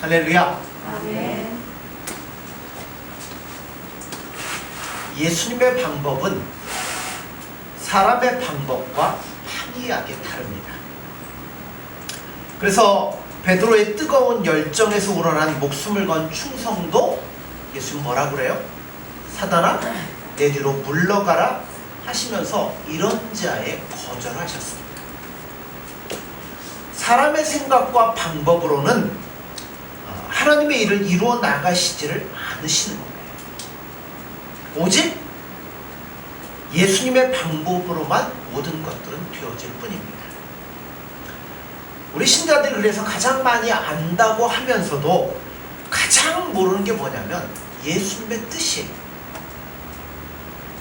할렐루야. 아멘. 예수님의 방법은 사람의 방법과 판이하게 다릅니다. 그래서 베드로의 뜨거운 열정에서 우러난 목숨을 건 충성도 예수님 뭐라 그래요? 사단아 내 뒤로 물러가라 하시면서 이런 자에 거절하셨습니다. 사람의 생각과 방법으로는 하나님의 일을 이루어 나가시지를 않으시는 거예요. 오직 예수님의 방법으로만 모든 것들은 되어질 뿐입니다. 우리 신자들이 그래서 가장 많이 안다고 하면서도 가장 모르는 게 뭐냐면 예수님의 뜻이에요.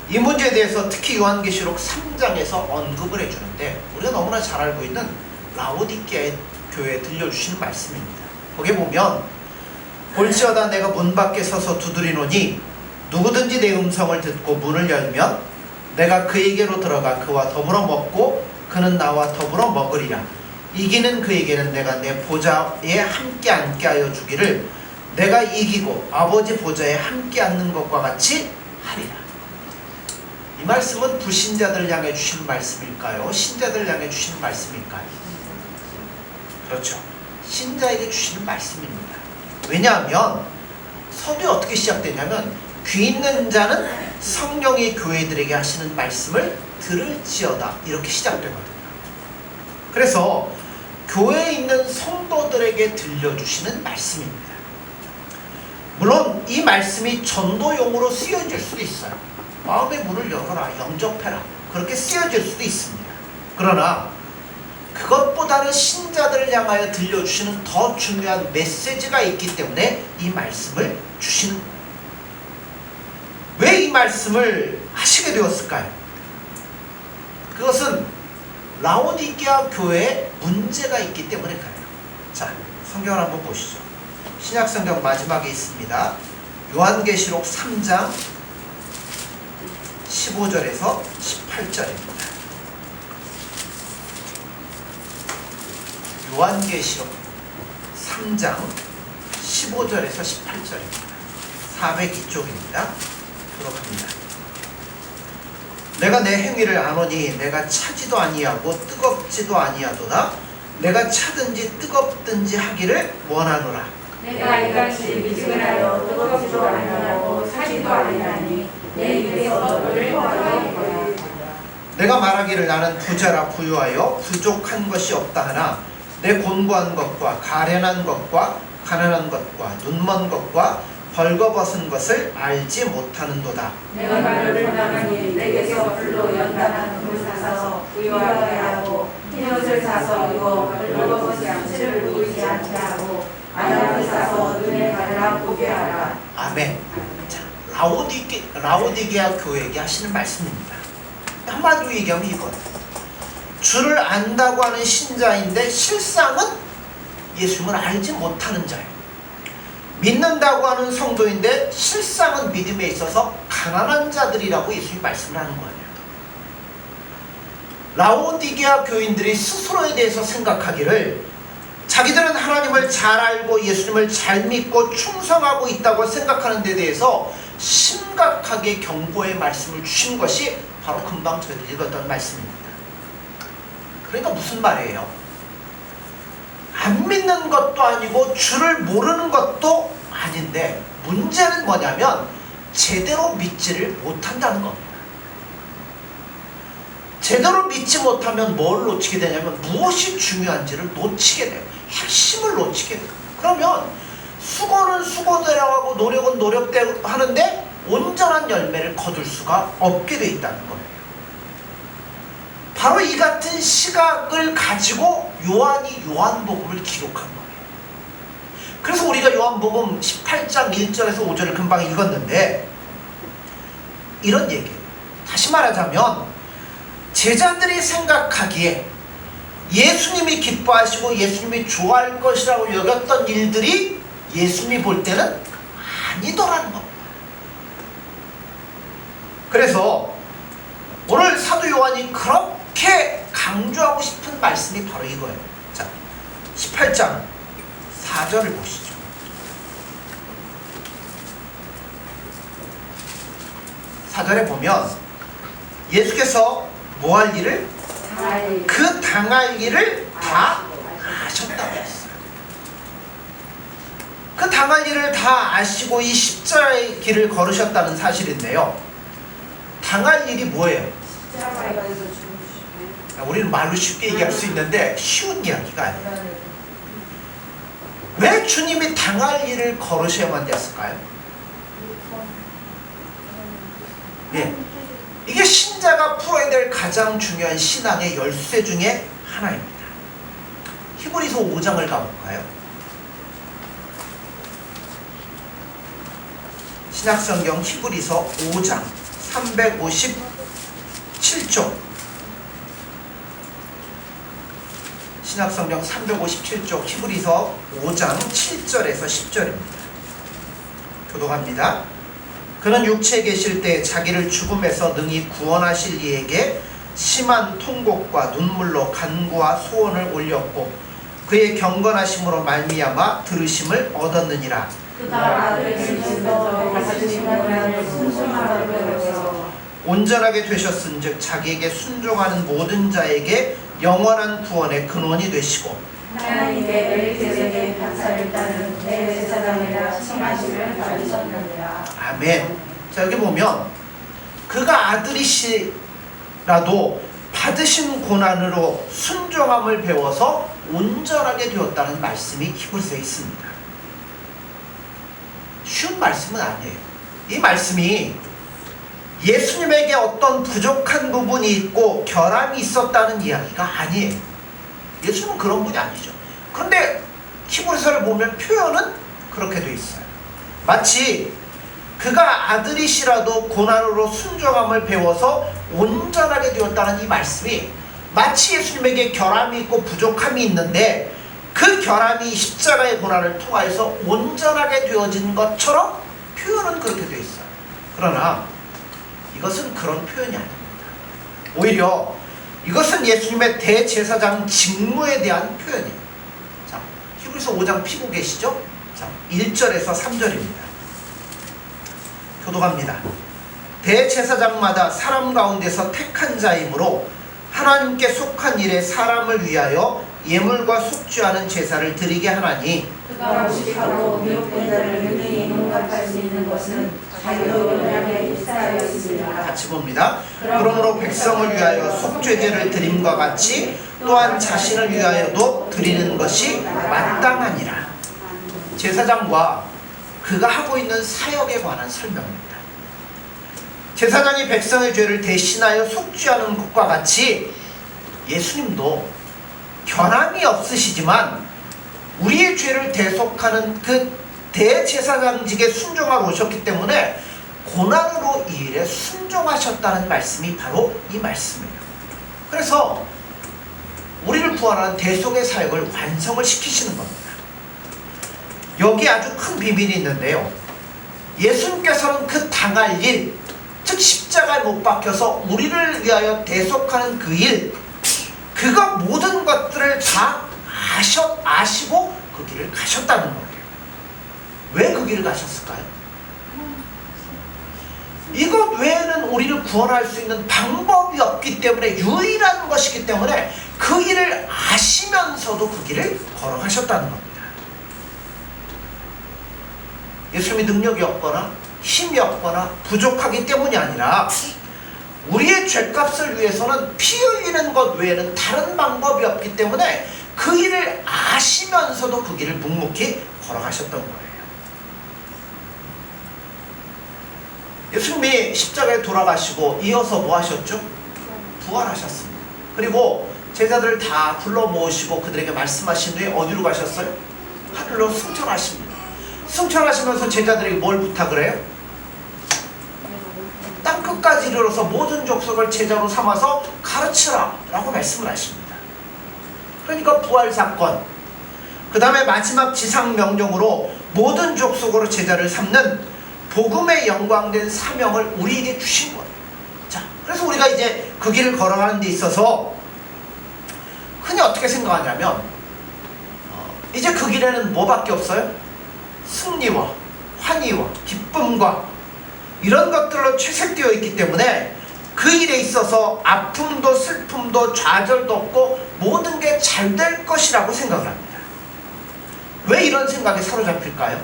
이 문제에 대해서 특히 요한계시록 3장에서 언급을 해주는데 우리가 너무나 잘 알고 있는 라오디게아 교회에 들려주시는 말씀입니다. 거기에 보면 볼지어다 내가 문 밖에 서서 두드리노니 누구든지 내 음성을 듣고 문을 열면 내가 그에게로 들어가 그와 더불어 먹고 그는 나와 더불어 먹으리라. 이기는 그에게는 내가 내 보좌에 함께 앉게 하여 주기를 내가 이기고 아버지 보좌에 함께 앉는 것과 같이 하리라. 이 말씀은 불신자들을 향해 주신 말씀일까요? 신자들을 향해 주신 말씀일까요? 그렇죠. 신자에게 주시는 말씀입니다. 왜냐하면 서두에 어떻게 시작되냐면 귀 있는 자는 성령이 교회들에게 하시는 말씀을 들을지어다 이렇게 시작되거든요. 그래서 교회에 있는 성도들에게 들려주시는 말씀입니다. 물론 이 말씀이 전도용으로 쓰여질 수도 있어요. 마음의 문을 열어라, 영접해라 그렇게 쓰여질 수도 있습니다. 그러나 그것보다는 신자들을 향하여 들려주시는 더 중요한 메시지가 있기 때문에 이 말씀을 주시는 거예요. 왜 이 말씀을 하시게 되었을까요? 그것은 라오디게아 교회에 문제가 있기 때문에 그래요. 자, 성경을 한번 보시죠. 신약성경 마지막에 있습니다. 요한계시록 3장 15절에서 18절입니다. 요한계시록 3장 15절에서 18절입니다. 402쪽입니다. 들어갑니다. 내가 내 행위를 아노니 내가 차지도 아니하고 뜨겁지도 아니하도다. 내가 차든지 뜨겁든지 하기를 원하노라. 내가 이같이 미지근하여 뜨겁지도 아니하고 차지도 아니하니 내 입에서 너를 허락할 거야. 내가 말하기를 나는 부자라 부유하여 부족한 것이 없다 하나 내 곤고한 것과 가련한 것과 가난한 것과 눈먼 것과 벌거벗은 것을 알지 못하는도다. 내가 너를 원하니 내게서 불로 연단한 금을 사서 부유하게 하고 흰옷을 사서 입어 벌거벗은 양치를 보이지 않게 하고 안약을 사서 눈에 가려라 보게 하라. 아멘. 자, 라오디게아 교회에게 하시는 말씀입니다. 한마디로 얘기하면 이거예요. 주를 안다고 하는 신자인데 실상은 예수님을 알지 못하는 자예요. 믿는다고 하는 성도인데 실상은 믿음에 있어서 가난한 자들이라고 예수님이 말씀을 하는 거예요. 라오디게아 교인들이 스스로에 대해서 생각하기를 자기들은 하나님을 잘 알고 예수님을 잘 믿고 충성하고 있다고 생각하는 데 대해서 심각하게 경고의 말씀을 주신 것이 바로 금방 저희들이 읽었던 말씀입니다. 그러니까 무슨 말이에요? 안 믿는 것도 아니고 주를 모르는 것도 아닌데 문제는 뭐냐면 제대로 믿지를 못한다는 겁니다. 제대로 믿지 못하면 뭘 놓치게 되냐면 무엇이 중요한지를 놓치게 돼요. 핵심을 놓치게 돼요. 그러면 수고는 수고대로 하고 노력은 노력대로 하는데 온전한 열매를 거둘 수가 없게 돼 있다는 거예요. 바로 이 같은 시각을 가지고 요한이 요한복음을 기록한 거예요. 그래서 우리가 요한복음 18장 1절에서 5절을 금방 읽었는데 이런 얘기예요. 다시 말하자면 제자들이 생각하기에 예수님이 기뻐하시고 예수님이 좋아할 것이라고 여겼던 일들이 예수님이 볼 때는 아니더라는 겁니다. 그래서 오늘 사도 요한이 그렇게 강조하고 싶은 말씀이 바로 이거예요. 자, 18장 4절을 보시죠. 4절에 보면 예수께서 뭐 할 일을? 당할 그 당할 일을 다 아셨다고 했어요. 그 당할 일을 다 아시고 이 십자가의 길을 걸으셨다는 사실인데요. 당할 일이 뭐예요? 십자가에서 죽으시네. 우리는 말로 쉽게 얘기할 수 있는데 쉬운 이야기가 아니에요. 왜 주님이 당할 일을 걸으셔야만 됐을까요? 예, 이게 신자가 풀어야 될 가장 중요한 신앙의 열쇠 중에 하나입니다. 히브리서 5장을 가볼까요? 신약성경 히브리서 5장 357쪽, 신약성경 357쪽 히브리서 5장 7절에서 10절입니다. 교독합니다. 그는 육체에 계실 때 자기를 죽음에서 능히 구원하실 이에게 심한 통곡과 눈물로 간구와 소원을 올렸고 그의 경건하심으로 말미암아 들으심을 얻었느니라. 그가 아들을 주시면서 가르치신 모양을 순종하라고 배워서 온전하게 되셨은즉 자기에게 순종하는 모든 자에게 영원한 구원의 근원이 되시고 하나님의 멜기세덱의 반차를 따른 대제사장이라 칭하심을 받으셨느니라. 아멘. 자, 여기 보면 그가 아들이시라도 받으신 고난으로 순종함을 배워서 온전하게 되었다는 말씀이 히브리서에 있습니다. 쉬운 말씀은 아니에요. 이 말씀이 예수님에게 어떤 부족한 부분이 있고 결함이 있었다는 이야기가 아니에요. 예수님은 그런 분이 아니죠. 그런데 히브리서를 보면 표현은 그렇게 돼 있어요. 마치 그가 아들이시라도 고난으로 순종함을 배워서 온전하게 되었다는 이 말씀이 마치 예수님에게 결함이 있고 부족함이 있는데 그 결함이 십자가의 고난을 통하여서 온전하게 되어진 것처럼 표현은 그렇게 되어 있어요. 그러나 이것은 그런 표현이 아닙니다. 오히려 이것은 예수님의 대제사장 직무에 대한 표현이에요. 자, 히브리서 5장 피고 계시죠? 자, 1절에서 3절입니다. 교독합니다. 대제사장마다 사람 가운데서 택한 자이므로 하나님께 속한 일에 사람을 위하여 예물과 속죄하는 제사를 드리게 하나니 그가 무식하고 미혹된 자를 능히 농락할 수 있는 것은 자기도 연약에 입사하였습니다. 같이 봅니다. 그러므로 백성을 위하여 속죄제를 드림과 같이 또한 자신을 위하여도 드리는 것이 마땅하니라. 제사장과 그가 하고 있는 사역에 관한 설명입니다. 제사장이 백성의 죄를 대신하여 속죄하는 것과 같이 예수님도 결함이 없으시지만 우리의 죄를 대속하는 그 대제사장직에 순종하러 오셨기 때문에 고난으로 이 일에 순종하셨다는 말씀이 바로 이 말씀이에요. 그래서 우리를 구원하는 대속의 사역을 완성을 시키시는 겁니다. 여기 아주 큰 비밀이 있는데요. 예수님께서는 그 당할 일, 즉 십자가에 못 박혀서 우리를 위하여 대속하는 그 일, 그가 모든 것들을 다 아시고 그 길을 가셨다는 거예요. 왜 그 길을 가셨을까요? 이것 외에는 우리를 구원할 수 있는 방법이 없기 때문에, 유일한 것이기 때문에 그 일을 아시면서도 그 길을 걸어가셨다는 겁니다. 예수님이 능력이 없거나 힘이 없거나 부족하기 때문이 아니라 우리의 죄값을 위해서는 피 흘리는 것 외에는 다른 방법이 없기 때문에 그 일을 아시면서도 그 길을 묵묵히 걸어가셨던 거예요. 예수님이 십자가에 돌아가시고 이어서 뭐 하셨죠? 부활하셨습니다. 그리고 제자들을 다 불러 모으시고 그들에게 말씀하신 후에 어디로 가셨어요? 하늘로 승천하십니다. 승천하시면서 제자들에게 뭘 부탁을 해요? 땅끝까지 이르러서 모든 족속을 제자로 삼아서 가르치라 라고 말씀을 하십니다. 그러니까 부활 사건, 그 다음에 마지막 지상 명령으로 모든 족속으로 제자를 삼는 복음의 영광된 사명을 우리에게 주신 거예요. 자, 그래서 우리가 이제 그 길을 걸어가는 데 있어서 흔히 어떻게 생각하냐면 이제 그 길에는 뭐밖에 없어요? 승리와 환희와 기쁨과 이런 것들로 채색되어 있기 때문에 그 일에 있어서 아픔도 슬픔도 좌절도 없고 모든 게 잘 될 것이라고 생각을 합니다. 왜 이런 생각에 사로잡힐까요?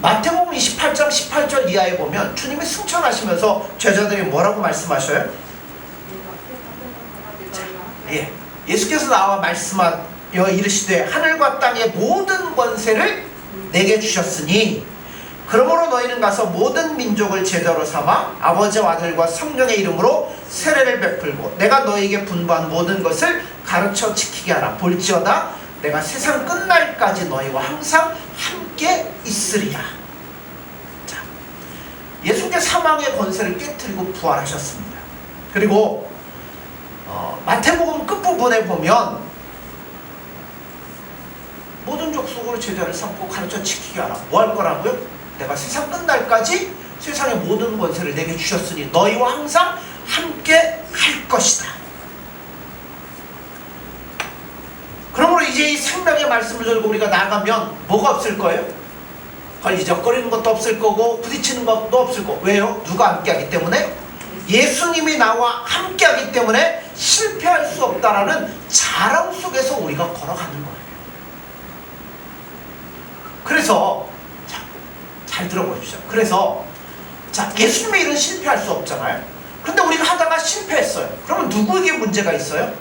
마태복음 28장 18절 이하에 보면 주님이 승천하시면서 제자들이 뭐라고 말씀하셔요? 예수께서 나와 말씀하여 이르시되 하늘과 땅의 모든 권세를 내게 주셨으니 그러므로 너희는 가서 모든 민족을 제자로 삼아 아버지와 아들과 성령의 이름으로 세례를 베풀고 내가 너희에게 분부한 모든 것을 가르쳐 지키게 하라. 볼지어다 내가 세상 끝날까지 너희와 항상 함께 있으리라. 자, 예수님께서 사망의 권세를 깨뜨리고 부활하셨습니다. 그리고 마태복음 끝부분에 보면 모든 족속으로 제자를 삼고 가르쳐 지키게 하라. 뭐 할 거라고요? 내가 세상 끝날까지 세상의 모든 권세를 내게 주셨으니 너희와 항상 함께 할 것이다. 그러므로 이제 이 생명의 말씀을 들고 우리가 나가면 뭐가 없을 거예요? 걸리적거리는 것도 없을 거고 부딪히는 것도 없을 거고. 왜요? 누가 함께하기 때문에? 예수님이 나와 함께하기 때문에 실패할 수 없다라는 자랑 속에서 우리가 걸어가는 거예요. 그래서 잘 들어보십시오. 그래서 예수님의 일은 실패할 수 없잖아요. 그런데 우리가 하다가 실패했어요. 그러면 누구에게 문제가 있어요?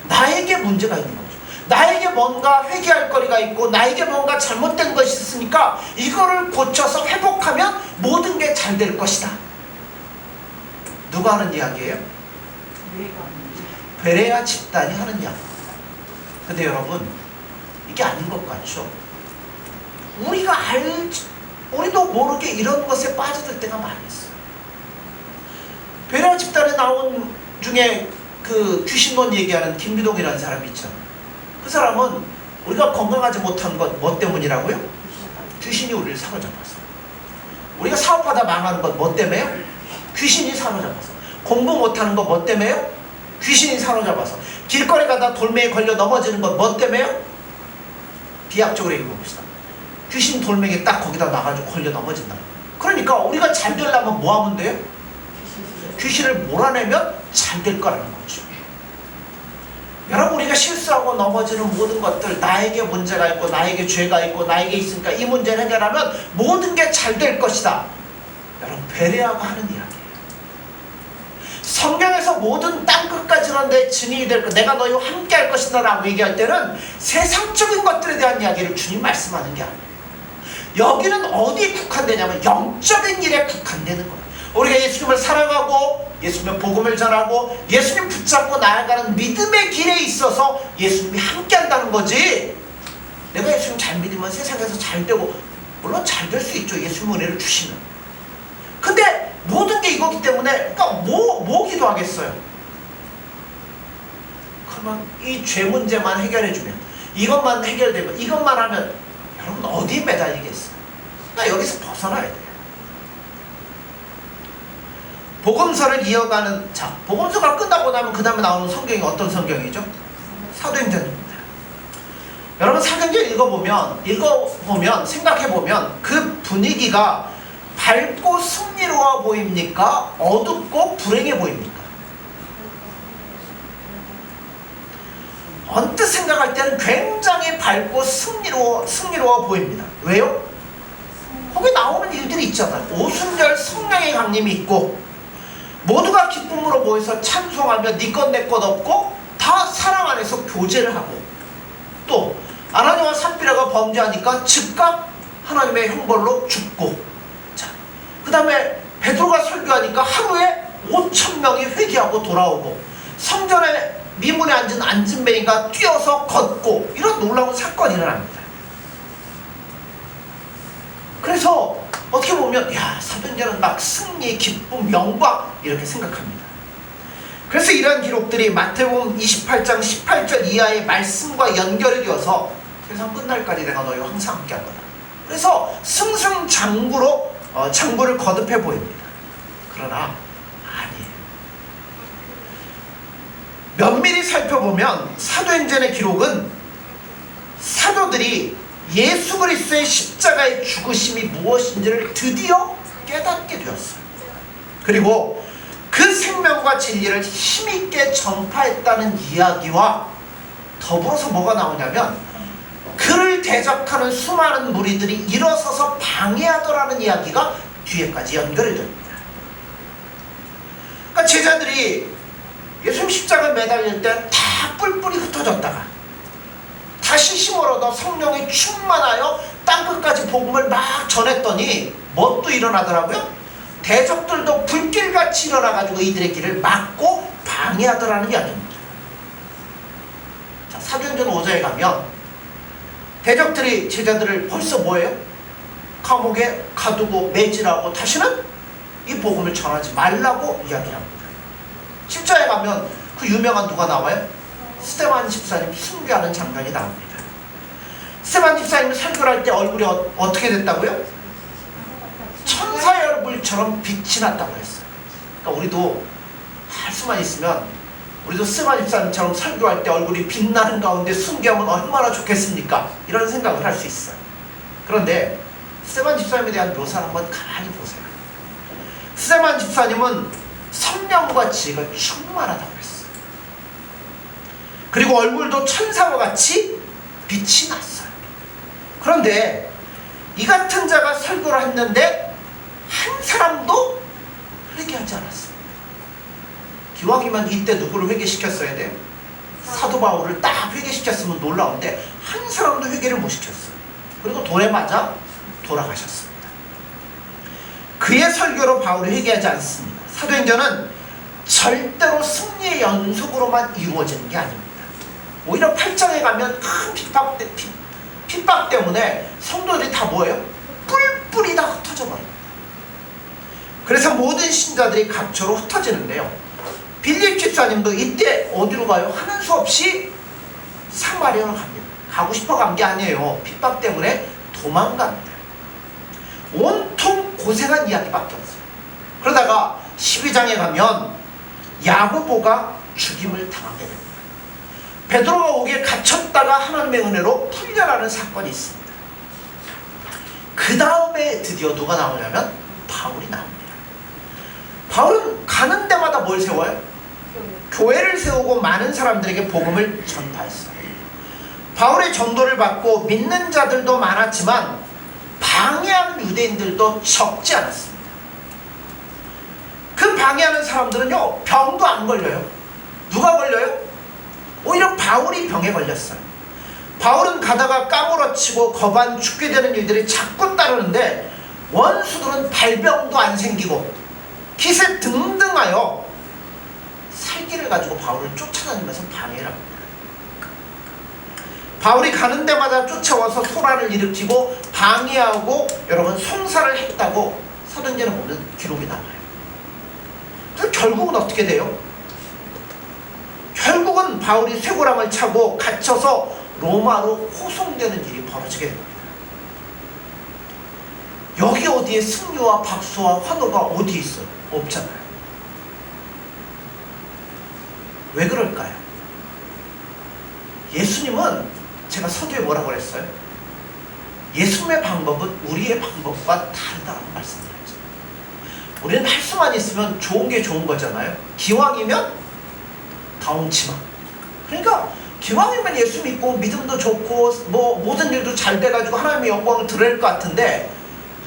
나에게 문제가 있는 거죠. 나에게 뭔가 회개할 거리가 있고 나에게 뭔가 잘못된 것이 있으니까 이거를 고쳐서 회복하면 모든 게 잘 될 것이다. 누가 하는 이야기예요? 베레아 집단이 하는 이야기입니다. 근데 여러분 이게 아닌 것 같죠? 우리도 모르게 이런 것에 빠져들 때가 많이 있어요. 베레아 집단에 나온 중에 그 귀신론 얘기하는 김비동이라는 사람이 있잖아요. 그 사람은 우리가 건강하지 못한 것 뭐 때문이라고요? 귀신이 우리를 사로잡아서. 우리가 사업하다 망하는 것 뭐 때문에요? 귀신이 사로잡아서. 공부 못하는 것 뭐 때문에요? 귀신이 사로잡아서. 길거리 가다 돌멩이 걸려 넘어지는 것 뭐 때문에요? 비약적으로 읽어봅시다. 귀신 돌멩이 딱 거기다 놔가지고 걸려 넘어진다. 그러니까 우리가 잘 되려면 뭐 하면 돼요? 귀신을 몰아내면 잘 될 거라는 거죠. 여러분 우리가 실수하고 넘어지는 모든 것들 나에게 문제가 있고 나에게 죄가 있고 나에게 있으니까 이 문제를 해결하면 모든 게 잘 될 것이다. 여러분 베레아가 하는 이야기예요. 성경에서 모든 땅끝까지 내 증인이 될 것, 내가 너희와 함께 할 것이다 라고 얘기할 때는 세상적인 것들에 대한 이야기를 주님 말씀하는 게 아니에요. 여기는 어디에 국한되냐면 영적인 일에 국한되는 거예요. 우리가 예수님을 사랑하고 예수님의 복음을 전하고 예수님 붙잡고 나아가는 믿음의 길에 있어서 예수님이 함께 한다는 거지. 내가 예수님 잘 믿으면 세상에서 잘 되고, 물론 잘 될 수 있죠. 예수님 은혜를 주시면. 근데 모든 게 이거기 때문에 그러니까 뭐 기도하겠어요? 그러면 이 죄 문제만 해결해주면, 이것만 해결되면, 이것만 하면 여러분 어디에 매달리겠어요? 그러니까 여기서 벗어나야 돼요. 복음서를 이어가는, 복음서가 끝나고 나면 그 다음에 나오는 성경이 어떤 성경이죠? 사도행전입니다. 여러분 사도행전 읽어보면 생각해보면 그 분위기가 밝고 승리로워 보입니까? 어둡고 불행해 보입니까? 언뜻 생각할 때는 굉장히 밝고 승리로워 보입니다. 왜요? 거기 나오는 일들이 있잖아요. 오순절 성령의 강림이 있고 모두가 기쁨으로 모여서 찬송하며 네 것 내 것 없고 다 사랑 안에서 교제를 하고, 또 아나니와 삽비라가 범죄하니까 즉각 하나님의 형벌로 죽고, 그 다음에 베드로가 설교하니까 하루에 5,000명이 회개하고 돌아오고, 성전에 미문에 앉은 안진뱅이가 뛰어서 걷고, 이런 놀라운 사건이 일어납니다. 그래서 어떻게 보면 사도행전은 막 승리, 기쁨, 영광 이렇게 생각합니다. 그래서 이러한 기록들이 마태복음 28장 18절 이하의 말씀과 연결이 되어서 세상 끝날까지 내가 너희와 항상 함께 할 거다. 그래서 승승장구로 장구를 거듭해 보입니다. 그러나 아니에요. 면밀히 살펴보면 사도행전의 기록은 사도들이 예수 그리스도의 십자가의 죽으심이 무엇인지를 드디어 깨닫게 되었어요. 그리고 그 생명과 진리를 힘있게 전파했다는 이야기와 더불어서 뭐가 나오냐면, 그를 대적하는 수많은 무리들이 일어서서 방해하더라는 이야기가 뒤에까지 연결이 됩니다. 그러니까 제자들이 예수님 십자가에 매달릴 때 다 뿔뿔이 흩어졌다가 다시 힘을 얻어 성령이 충만하여 땅끝까지 복음을 막 전했더니 뭣도 일어나더라고요? 대적들도 불길같이 일어나가지고 이들의 길을 막고 방해하더라는 이야기입니다. 자, 사도행전 5장에 가면 대적들이 제자들을 벌써 뭐예요? 감옥에 가두고 매질하고 다시는 이 복음을 전하지 말라고 이야기합니다. 7장에 가면 그 유명한 누가 나와요? 스데반 집사님 순교하는 장면이 나옵니다. 스데반 집사님이 설교를 할 때 얼굴이 어떻게 됐다고요? 천사의 얼굴처럼 빛이 났다고 했어요. 그러니까 우리도 할 수만 있으면 우리도 스데반 집사님처럼 설교할 때 얼굴이 빛나는 가운데 순교하면 얼마나 좋겠습니까? 이런 생각을 할 수 있어요. 그런데 스데반 집사님에 대한 묘사를 한번 가만히 보세요. 스데반 집사님은 성령과 지혜가 충만하다고 했어요. 그리고 얼굴도 천사와 같이 빛이 났어요. 그런데 이 같은 자가 설교를 했는데 한 사람도 회개하지 않았습니다. 기왕이면 이때 누구를 회개시켰어야 돼요? 사도 바울을 딱 회개시켰으면 놀라운데 한 사람도 회개를 못 시켰어요. 그리고 돌에 맞아 돌아가셨습니다. 그의 설교로 바울이 회개하지 않습니다. 사도행전은 절대로 승리의 연속으로만 이루어지는 게 아닙니다. 오히려 8장에 가면 큰 핍박 때문에 성도들이 다 뭐예요? 뿔뿔이 다 흩어져 버립니다. 그래서 모든 신자들이 각처로 흩어지는데요. 빌립 집사님도 이때 어디로 가요? 하는 수 없이 사마리아로 갑니다. 가고 싶어 간 게 아니에요. 핍박 때문에 도망갑니다. 온통 고생한 이야기밖에 없어요. 그러다가 12장에 가면 야고보가 죽임을 당하게 됩니다. 베드로가 옥에 갇혔다가 하나님의 은혜로 풀려나는 사건이 있습니다. 그 다음에 드디어 누가 나오냐면 바울이 나옵니다. 바울은 가는 데마다 뭘 세워요? 교회를 세우고 많은 사람들에게 복음을 전파했어요. 바울의 전도를 받고 믿는 자들도 많았지만 방해하는 유대인들도 적지 않았습니다. 그 방해하는 사람들은요, 병도 안 걸려요. 누가 걸려요? 오히려 바울이 병에 걸렸어요. 바울은 가다가 까무러치고 거반 죽게 되는 일들이 자꾸 따르는데 원수들은 발병도 안 생기고 기세 등등하여 살기를 가지고 바울을 쫓아다니면서 방해를 합니다. 바울이 가는 데마다 쫓아와서 소란을 일으키고 방해하고 여러분 송사를 했다고 사도행전에 보면 기록이 나와요. 그래서 결국은 어떻게 돼요? 결국은 바울이 쇠고랑을 차고 갇혀서 로마로 호송되는 일이 벌어지게 됩니다. 여기 어디에 승리와 박수와 환호가 어디 있어요? 없잖아요. 왜 그럴까요? 예수님은 제가 서두에 뭐라고 그랬어요? 예수님의 방법은 우리의 방법과 다르다고 말씀드렸죠. 우리는 할 수만 있으면 좋은 게 좋은 거잖아요. 기왕이면 다운치마. 그러니까 기왕이면 예수 믿고 믿음도 좋고 뭐 모든 일도 잘 돼가지고 하나님의 영광을 드릴 것 같은데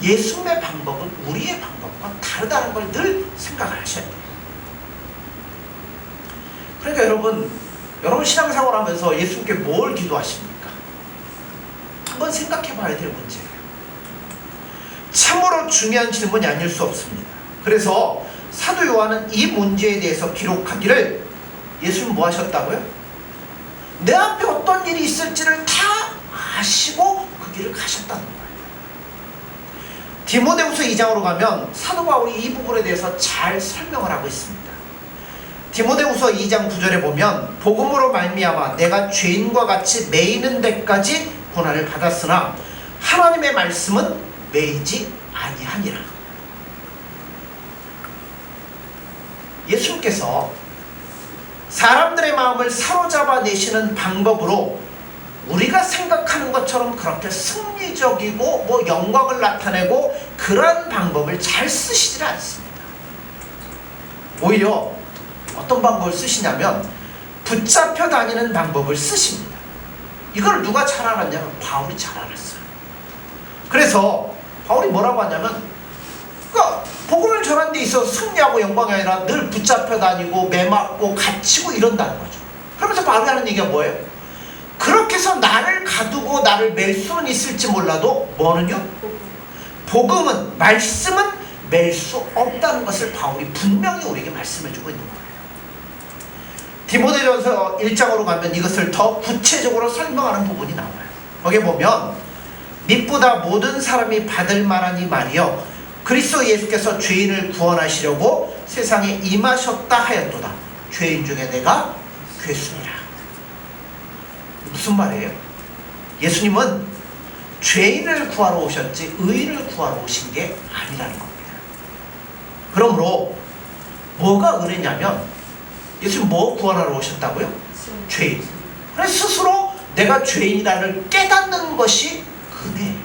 예수님의 방법은 우리의 방법과 다르다는 걸 늘 생각을 하셔야 돼요. 그러니까 여러분 신앙생활 하면서 예수님께 뭘 기도하십니까? 한번 생각해 봐야 될 문제예요. 참으로 중요한 질문이 아닐 수 없습니다. 그래서 사도 요한은 이 문제에 대해서 기록하기를 예수님 뭐 하셨다고요? 내 앞에 어떤 일이 있을지를 다 아시고 그 길을 가셨다는 거예요. 디모데후서 2장으로 가면 사도 바울이 이 부분에 대해서 잘 설명을 하고 있습니다. 디모데후서 2장 9절에 보면 복음으로 말미암아 내가 죄인과 같이 매이는 데까지 고난을 받았으나 하나님의 말씀은 매이지 아니하니라. 예수님께서 사람들의 마음을 사로잡아 내시는 방법으로 우리가 생각하는 것처럼 그렇게 승리적이고 뭐 영광을 나타내고 그러한 방법을 잘 쓰시질 않습니다. 오히려 어떤 방법을 쓰시냐면 붙잡혀 다니는 방법을 쓰십니다. 이걸 누가 잘 알았냐면 바울이 잘 알았어요. 그래서 바울이 뭐라고 하냐면 그러니까 복음을 전하는 데 있어서 승리하고 영광이 아니라 늘 붙잡혀 다니고 매맞고 갇히고 이런다는 거죠. 그러면서 바울이 하는 얘기가 뭐예요? 그렇게 해서 나를 가두고 나를 맬 수는 있을지 몰라도 뭐는요? 복음은, 말씀은 맬 수 없다는 것을 바울이 분명히 우리에게 말씀해주고 있는 거예요. 디모데전서 1장으로 가면 이것을 더 구체적으로 설명하는 부분이 나와요. 거기에 보면 밑보다 모든 사람이 받을 만한 이 말이요 그리스도 예수께서 죄인을 구원하시려고 세상에 임하셨다 하였도다. 죄인 중에 내가 괴수니라. 무슨 말이에요? 예수님은 죄인을 구하러 오셨지 의인을 구하러 오신 게 아니라는 겁니다. 그러므로 뭐가 은혜냐면 예수님 뭐 구원하러 오셨다고요? 죄인. 그래서 스스로 내가 죄인이라는 깨닫는 것이 은혜예요.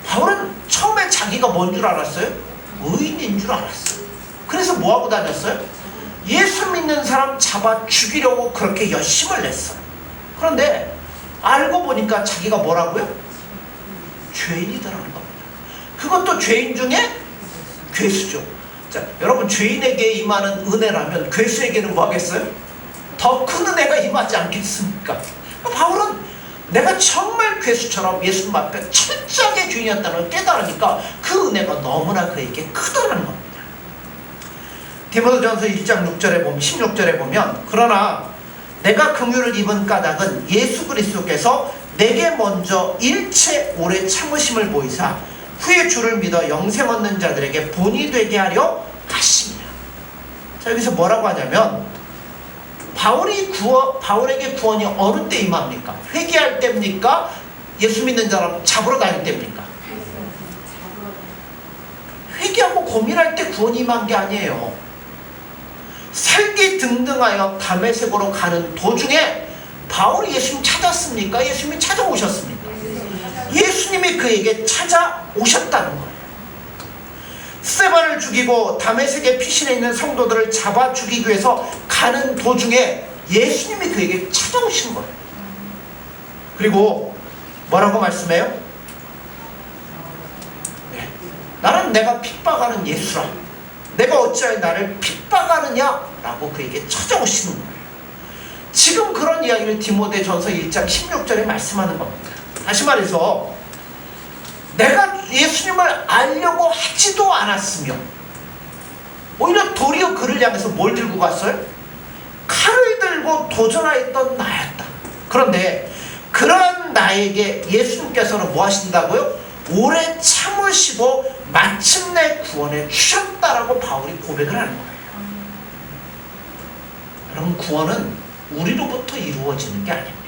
바울은 처음에 자기가 뭔 줄 알았어요? 의인인 줄 알았어요. 그래서 뭐하고 다녔어요? 예수 믿는 사람 잡아 죽이려고 그렇게 열심을 냈어요. 그런데 알고 보니까 자기가 뭐라고요? 죄인이더라는 겁니다. 그것도 죄인 중에 괴수죠. 자, 여러분 죄인에게 임하는 은혜라면 괴수에게는 뭐 하겠어요? 더 큰 은혜가 임하지 않겠습니까? 바울은 내가 정말 괴수처럼 예수님 앞에 철저하게 죄인이었다는 걸 깨달으니까 그 은혜가 너무나 그에게 크더라는 겁니다. 디모데전서 1장 6절에 보면 16절에 보면 그러나 내가 긍휼을 입은 까닭은 예수 그리스도께서 내게 먼저 일체 오래 참으심을 보이사 후에 주를 믿어 영생 얻는 자들에게 본이 되게 하려 하심이라. 자, 여기서 뭐라고 하냐면 바울에게 구원이 어느 때 임합니까? 회개할 때입니까? 예수 믿는 사람 잡으러 다닐 때입니까? 회개하고 고민할 때 구원이 임한 게 아니에요. 살기 등등하여 다메섹으로 가는 도중에 바울이 예수님 찾았습니까? 예수님이 찾아오셨습니까? 예수님이 그에게 찾아오셨다는 거예요. 스데반을 죽이고 다메섹에 피신해 있는 성도들을 잡아 죽이기 위해서 가는 도중에 예수님이 그에게 찾아오신 거예요. 그리고 뭐라고 말씀해요? 네. 나는 내가 핍박하는 예수라. 내가 어찌하여 나를 핍박하느냐라고 그에게 찾아오시는 거예요. 지금 그런 이야기를 디모데전서 1장 16절에 말씀하는 겁니다. 다시 말해서 내가 예수님을 알려고 하지도 않았으며 오히려 도리어 그를 향해서 뭘 들고 갔어요? 칼을 들고 도전하였던 나였다. 그런데 그런 나에게 예수님께서는 뭐 하신다고요? 오래 참으시고 마침내 구원해 주셨다라고 바울이 고백을 하는 거예요. 여러분 구원은 우리로부터 이루어지는 게 아닙니다.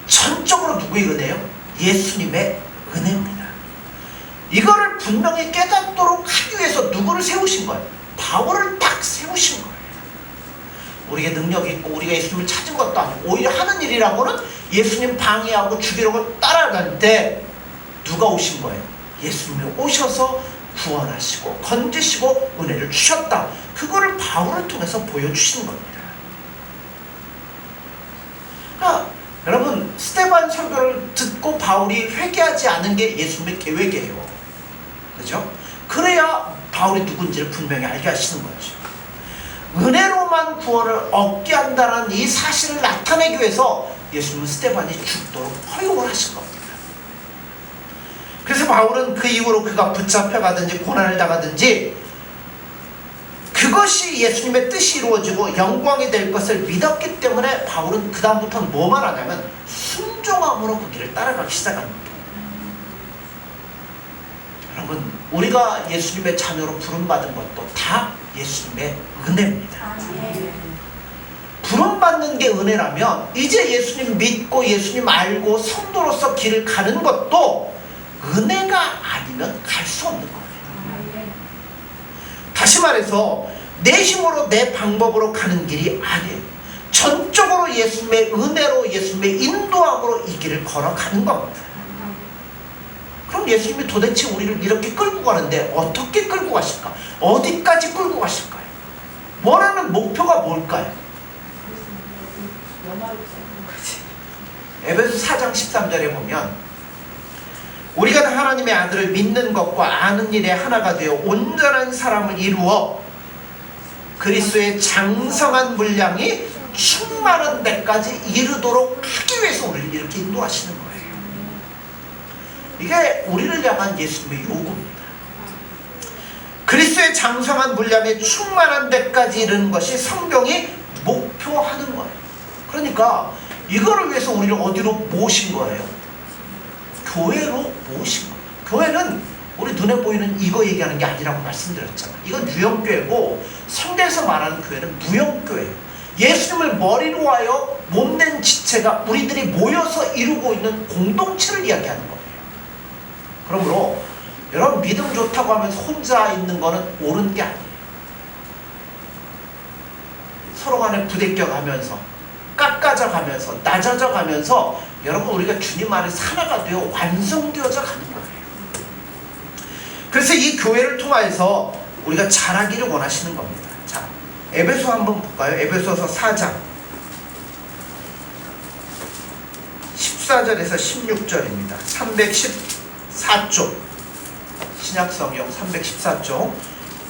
전적으로 누구의 은혜요? 예수님의 은혜입니다. 이거를 분명히 깨닫도록 하기 위해서 누구를 세우신 거예요? 바울을 딱 세우신 거예요. 우리에게 능력이 있고 우리가 예수님을 찾은 것도 아니고 오히려 하는 일이라고는 예수님 방해하고 죽이려고 따라갈 때 누가 오신 거예요? 예수님이 오셔서 구원하시고 건지시고 은혜를 주셨다. 그거를 바울을 통해서 보여주시는 겁니다. 그러니까 여러분 스데반 설교를 듣고 바울이 회개하지 않은 게 예수님의 계획이에요. 그죠? 그래야 바울이 누군지를 분명히 알게 하시는 거죠. 은혜로만 구원을 얻게 한다는 이 사실을 나타내기 위해서 예수님은 스데반이 죽도록 허용을 하신 겁니다. 그래서 바울은 그 이후로 그가 붙잡혀가든지 고난을 당하든지 그것이 예수님의 뜻이 이루어지고 영광이 될 것을 믿었기 때문에 바울은 그 다음부터는 뭐만 하냐면 순종함으로 그 길을 따라가기 시작합니다. 여러분 우리가 예수님의 자녀로 부름받은 것도 다 예수님의 은혜입니다. 부름받는 게 은혜라면 이제 예수님 믿고 예수님 알고 성도로서 길을 가는 것도 은혜가 아니면 갈 수 없는 거예요. 다시 말해서 내 힘으로 내 방법으로 가는 길이 아니에요. 전적으로 예수님의 은혜로 예수님의 인도함으로 이 길을 걸어가는 겁니다. 그럼 예수님이 도대체 우리를 이렇게 끌고 가는데 어떻게 끌고 가실까? 어디까지 끌고 가실까요? 원하는 목표가 뭘까요? 에베소 4장 13절에 보면 우리가 다 하나님의 아들을 믿는 것과 아는 일에 하나가 되어 온전한 사람을 이루어 그리스도의 장성한 분량이 충만한 데까지 이르도록 하기 위해서 우리를 이렇게 인도하시는 거예요. 이게 우리를 향한 예수님의 요구입니다. 그리스도의 장성한 분량에 충만한 데까지 이르는 것이 성경이 목표하는 거예요. 그러니까 이거를 위해서 우리를 어디로 모신 거예요? 교회로 모신 거예요. 교회는 우리 눈에 보이는 이거 얘기하는 게 아니라고 말씀드렸잖아요. 이건 유형교회고 성경에서 말하는 교회는 무형교회예요. 예수님을 머리로 하여 몸된 지체가 우리들이 모여서 이루고 있는 공동체를 이야기하는 거예요. 그러므로 여러분 믿음 좋다고 하면서 혼자 있는 거는 옳은 게 아니에요. 서로 간에 부대껴 가면서 깎아져 가면서 낮아져 가면서 여러분 우리가 주님 안에서 하나가 되어 완성되어져 가는 거예요. 그래서 이 교회를 통해서 우리가 자라기를 원하시는 겁니다. 자, 에베소 한번 볼까요? 에베소서 4장 14절에서 16절입니다. 314쪽 신약성경 314쪽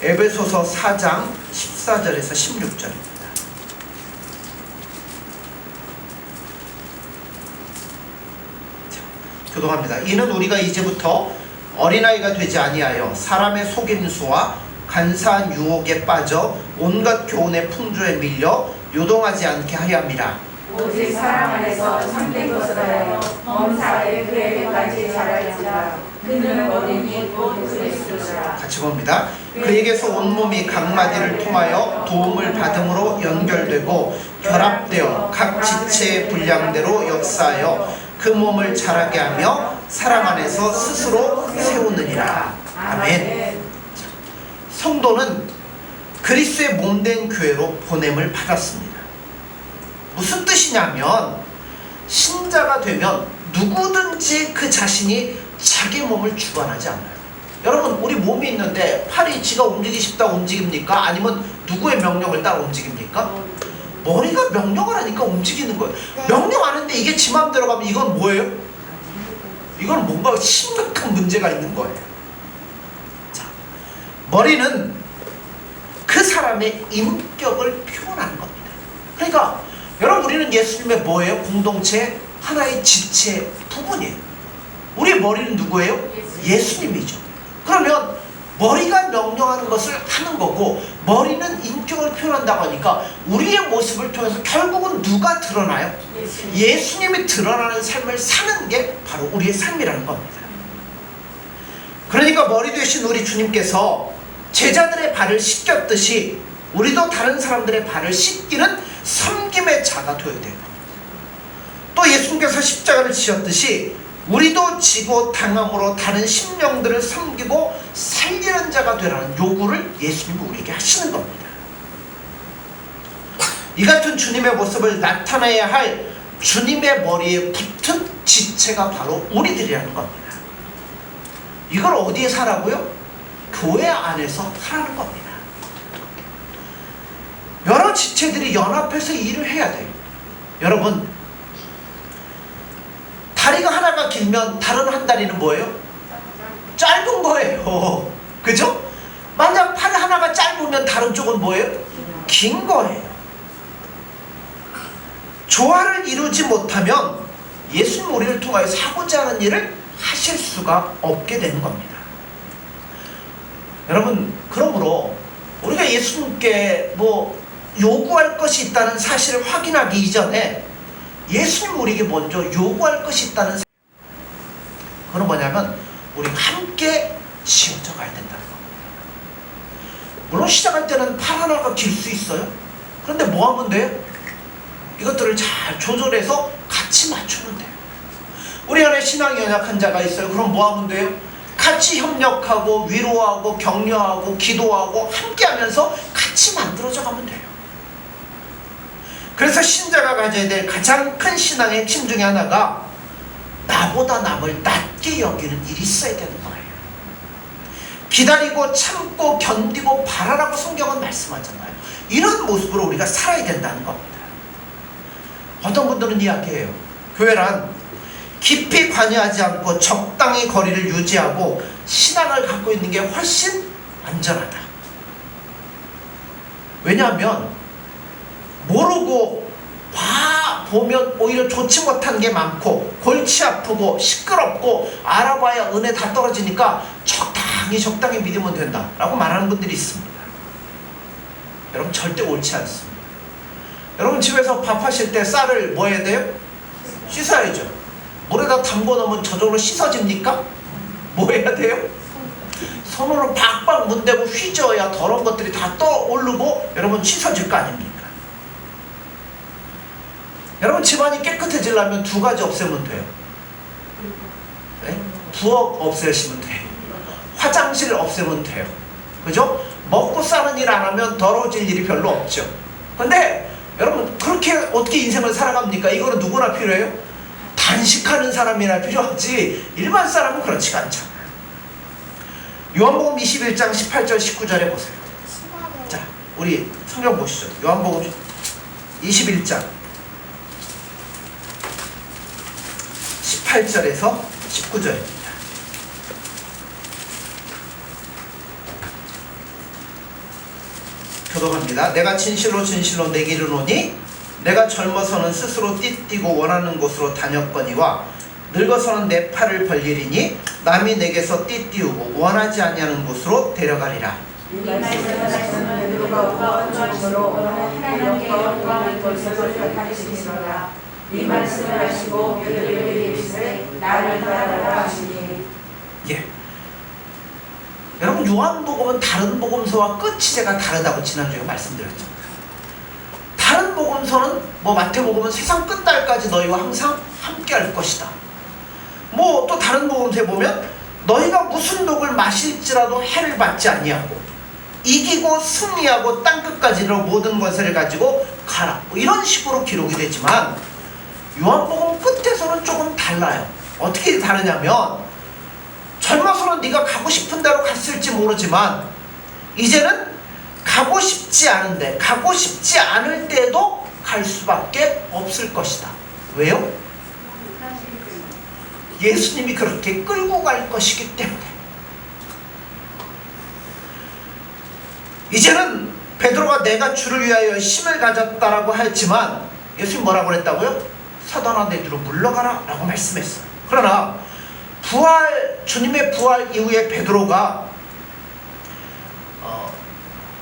에베소서 4장 14절에서 16절입니다. 교독합니다. 이는 우리가 이제부터 어린아이가 되지 아니하여 사람의 속임수와 간사한 유혹에 빠져 온갖 교훈의 풍조에 밀려 요동하지 않게 하려 함이라. 오직 사랑 안에서 참된 것을 하여 범사에 그에게까지 자랄지라. 그는 어린이 곧 그리스도시라. 같이 봅니다. 그에게서 온몸이 각 마디를 통하여 도움을 받음으로 연결되고 결합되어 각 지체의 분량대로 역사하여 그 몸을 자라게 하며 사랑 안에서 스스로 세우느니라. 아멘. 성도는 그리스도의 몸된 교회로 보냄을 받았습니다. 무슨 뜻이냐면 신자가 되면 누구든지 그 자신이 자기 몸을 주관하지 않아요. 여러분 우리 몸이 있는데 팔이 지가 움직이고 싶다고 움직입니까? 아니면 누구의 명령을 따라 움직입니까? 머리가 명령을 하니까 움직이는 거예요. 명령 안 하는데 이게 지 마음대로 가면 이건 뭐예요? 이건 뭔가 심각한 문제가 있는 거예요. 자, 머리는 그 사람의 인격을 표현하는 겁니다. 그러니까 여러분 우리는 예수님의 뭐예요? 공동체 하나의 지체 부분이에요. 우리의 머리는 누구예요? 예수님이죠. 그러면 머리가 명령하는 것을 하는 거고 머리는 인격을 표현한다고 하니까 우리의 모습을 통해서 결국은 누가 드러나요? 예수님이 드러나는 삶을 사는 게 바로 우리의 삶이라는 겁니다. 그러니까 머리 되신 우리 주님께서 제자들의 발을 씻겼듯이 우리도 다른 사람들의 발을 씻기는 섬김의 자가 되어야 돼요. 또 예수님께서 십자가를 지었듯이 우리도 지고 당함으로 다른 심령들을 섬기고 살리는 자가 되라는 요구를 예수님이 우리에게 하시는 겁니다. 이 같은 주님의 모습을 나타내야 할 주님의 머리에 붙은 지체가 바로 우리들이라는 겁니다. 이걸 어디에 사라고요? 교회 안에서 하라는 겁니다. 여러 지체들이 연합해서 일을 해야 돼요. 여러분 다리가 하나가 길면 다른 한 다리는 뭐예요? 짧은 거예요. 그죠? 만약 팔 하나가 짧으면 다른 쪽은 뭐예요? 긴 거예요. 조화를 이루지 못하면 예수님 우리를 통하여 하고자 하는 일을 하실 수가 없게 되는 겁니다. 여러분 그러므로 우리가 예수님께 요구할 것이 있다는 사실을 확인하기 이전에 예수님 우리에게 먼저 요구할 것이 있다는 사실. 그건 뭐냐면 우리가 함께 지어져 가야 된다는 겁니다. 물론 시작할 때는 팔 하나가 길 수 있어요. 그런데 뭐 하면 돼요? 이것들을 잘 조절해서 같이 맞추면 돼요. 우리 안에 신앙이 연약한 자가 있어요. 그럼 뭐 하면 돼요? 같이 협력하고 위로하고 격려하고 기도하고 함께하면서 같이 만들어져 가면 돼요. 그래서 신자가 가져야 될 가장 큰 신앙의 힘 중에 하나가 나보다 남을 낮게 여기는 일이 있어야 되는 거예요. 기다리고 참고 견디고 바라라고 성경은 말씀하잖아요. 이런 모습으로 우리가 살아야 된다는 겁니다. 어떤 분들은 이야기해요. 교회란 깊이 관여하지 않고 적당히 거리를 유지하고 신앙을 갖고 있는 게 훨씬 안전하다. 왜냐하면 모르고 보면 오히려 좋지 못한 게 많고 골치 아프고 시끄럽고 알아봐야 은혜 다 떨어지니까 적당히 믿으면 된다 라고 말하는 분들이 있습니다. 여러분 절대 옳지 않습니다. 여러분 집에서 밥 하실 때 쌀을 뭐 해야 돼요? 씻어야죠. 물에다 담궈 놓으면 저절로 씻어집니까? 뭐 해야 돼요? 손으로 박박 문대고 휘저어야 더러운 것들이 다 떠오르고 여러분 씻어질 거 아닙니까? 여러분 집안이 깨끗해지려면 두 가지 없애면 돼요. 네? 부엌 없애시면 돼요. 화장실 없애면 돼요. 그죠? 먹고 사는 일 안 하면 더러워질 일이 별로 없죠. 근데 여러분 그렇게 어떻게 인생을 살아갑니까? 이거는 누구나 필요해요? 단식하는 사람이나 필요하지 일반 사람은 그렇지가 않잖아요. 요한복음 21장 18절 19절에 보세요. 자, 우리 성경 보시죠. 요한복음 21장 18절에서 19절입니다. 교독합니다. 내가 진실로 내게 이르노니 내가 젊어서는 스스로 띠뛰고 원하는 곳으로 다녔거니와 늙어서는 내 팔을 벌리리니 남이 내게서 띠띠우고 원하지 아니하는 곳으로 데려가리라. 이 말씀은 베드로가 원천으로 하나님께 영광을 돌려서 가르치시더라. 이 말씀을 하시고 베드로에게 이르시되 나를 따르라 하시니. 예. 여러분 요한복음은 다른 복음서와 끝이 제가 다르다고 지난주에 말씀드렸죠. 다른 복음서는 뭐 마태복음은 세상 끝날까지 너희와 항상 함께 할 것이다. 뭐 또 다른 복음서에 보면 너희가 무슨 독을 마실지라도 해를 받지 아니하고 이기고 승리하고 땅끝까지 이르러 모든 것을 가지고 가라. 뭐 이런 식으로 기록이 되지만 요한복음 끝에서는 조금 달라요. 어떻게 다르냐면 젊어서는 네가 가고 싶은 대로 갔을지 모르지만 이제는 가고 싶지 않은데 가고 싶지 않을 때도 갈 수밖에 없을 것이다. 왜요? 예수님이 그렇게 끌고 갈 것이기 때문에. 이제는 베드로가 내가 주를 위하여 힘을 가졌다라고 했지만 예수님 뭐라고 그랬다고요? 사단아 내 뒤로 물러가라 라고 말씀했어요. 그러나 주님의 부활 이후에 베드로가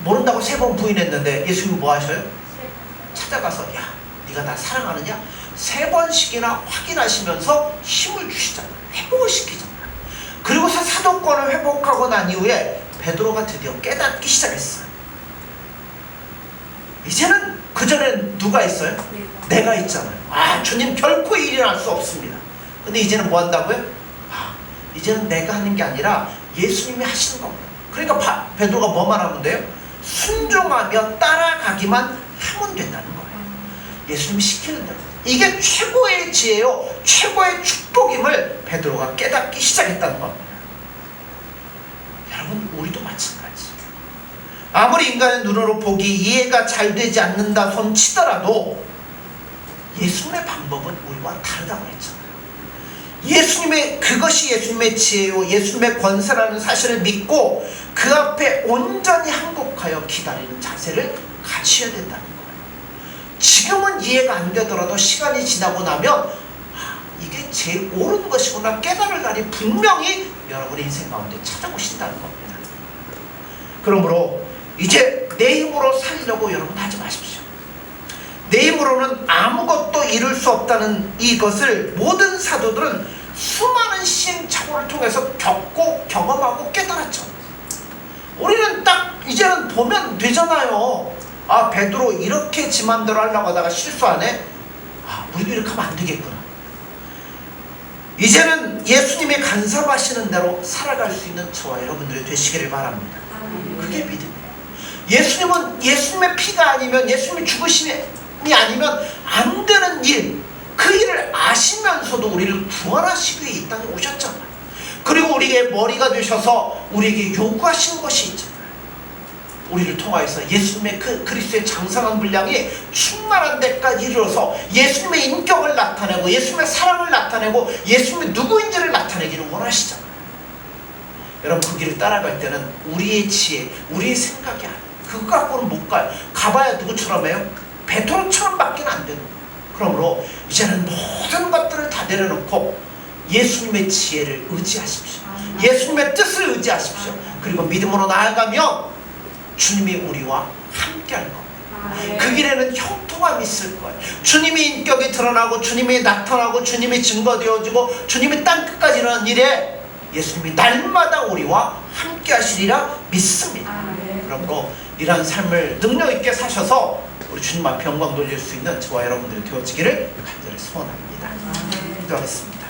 모른다고 3번 부인했는데 예수님이 뭐 하셔요? 찾아가서 야 네가 나 사랑하느냐? 3번씩이나 확인하시면서 힘을 주시잖아요. 회복을 시키잖아요. 그리고서 사도권을 회복하고 난 이후에 베드로가 드디어 깨닫기 시작했어요. 이제는 그전엔 누가 있어요? 내가 있잖아요. 주님 결코 일어날 수 없습니다. 근데 이제는 뭐 한다고요? 이제는 내가 하는 게 아니라 예수님이 하시는 겁니다. 그러니까 베드로가 뭐만 하면 돼요? 순종하며 따라가기만 하면 된다는 거예요. 예수님이 시키는 대로. 이게 최고의 지혜요 최고의 축복임을 베드로가 깨닫기 시작했다는 겁니다. 여러분 우리도 마찬가지. 아무리 인간의 눈으로 보기 이해가 잘 되지 않는다 손 치더라도 예수님의 방법은 우리와 다르다고 했잖아요. 그것이 예수님의 지혜요 예수님의 권세라는 사실을 믿고 그 앞에 온전히 항복하여 기다리는 자세를 갖춰야 된다는 거예요. 지금은 이해가 안 되더라도 시간이 지나고 나면 이게 제일 옳은 것이구나 깨달을 날이 분명히 여러분의 인생 가운데 찾아오신다는 겁니다. 그러므로 이제 내 힘으로 살려고 여러분 하지 마십시오. 내 힘으로는 아무것도 이룰 수 없다는 이것을 모든 사도들은 수많은 시행착오를 통해서 겪고 경험하고 깨달았죠. 우리는 딱 이제는 보면 되잖아요. 베드로 이렇게 지 맘대로 하려고 하다가 실수하네. 우리도 이렇게 하면 안 되겠구나. 이제는 예수님이 간섭하시는 대로 살아갈 수 있는 저와 여러분들이 되시기를 바랍니다. 그게 믿음이에요. 예수님은 예수님의 피가 아니면, 예수님의 죽으심이 아니면 안 되는 일, 그 일을 아시면서도 우리를 구원하시기 위해 이 땅에 오셨잖아요. 그리고 우리에게 머리가 되셔서 우리에게 요구하신 것이 있잖아요. 우리를 통하여서 예수님의 그리스도의 장성한 분량이 충만한 데까지 이르러서 예수님의 인격을 나타내고 예수님의 사랑을 나타내고 예수님이 누구인지를 나타내기를 원하시잖아요. 여러분, 그 길을 따라갈 때는 우리의 지혜, 우리의 생각이 아니에요. 그거 갖고는 못 가요. 가봐야 누구처럼 해요? 베드로처럼 밖에는 안 되는 거예요. 그러므로 이제는 모든 것들을 다 내려놓고 예수님의 지혜를 의지하십시오. 예수님의 뜻을 의지하십시오. 그리고 믿음으로 나아가면 주님이 우리와 함께 할 겁니다. 그 길에는 형통함이 있을 거예요. 주님이 인격이 드러나고 주님이 나타나고 주님이 증거되어지고 주님이 땅끝까지 일어나는 일에 예수님이 날마다 우리와 함께 하시리라 믿습니다. 그러므로 이러한 삶을 능력 있게 사셔서 우리 주님 앞에 영광 돌릴 수 있는 저와 여러분들이 되어지기를 간절히 소원합니다. 기도하겠습니다.